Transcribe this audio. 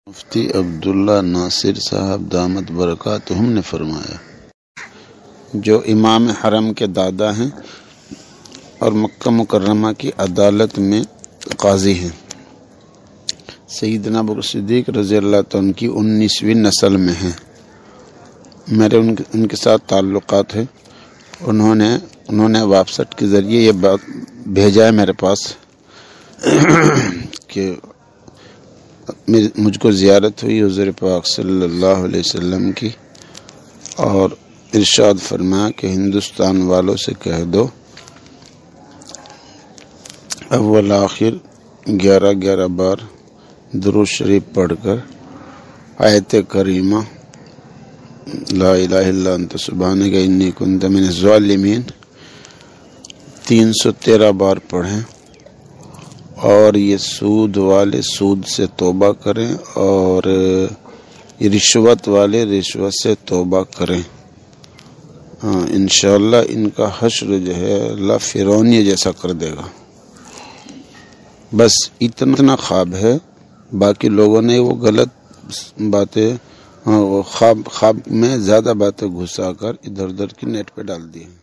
مفتی عبداللہ ناصر صاحب دامت برکاتہم نے فرمایا، جو امام حرم کے دادا ہیں اور مکہ مکرمہ کی عدالت میں قاضی ہیں، سیدنا ابوبکر صدیق رضی اللہ عنہ کی 19ویں نسل میں ہیں۔ میرے ان کے ساتھ تعلقات ہیں۔ انہوں نے ویب کے ذریعے یہ بات بھیجا ہے میرے پاس کہ مجھ کو زیارت ہوئی حضور پاک صلی اللہ علیہ وسلم کی، اور ارشاد فرمایا کہ ہندوستان والوں سے کہہ دو اول آخر 11 بار درود شریف پڑھ کر آیت کریمہ لا الہ الا انت سبحانک انی کنت من الظالمین 313 بار پڑھیں، اور یہ سود والے سود سے توبہ کریں، اور یہ رشوت والے رشوت سے توبہ کریں۔ انشاءاللہ ان کا حشر جو ہے اللہ فرعونی جیسا کر دے گا۔ بس اتنا خواب ہے، باقی لوگوں نے وہ غلط باتیں خواب میں زیادہ باتیں گھسا کر ادھر ادھر کی نیٹ پہ ڈال دی ہیں۔